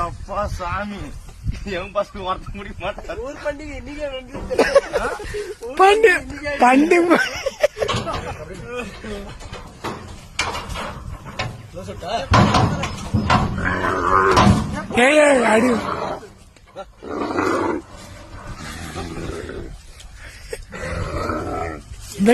எப்பா சாமி எங்க பசங்க ஒருத்த முடிக்க மாட்டார். ஊர் பண்டிகை பண்டிகை அடி இந்த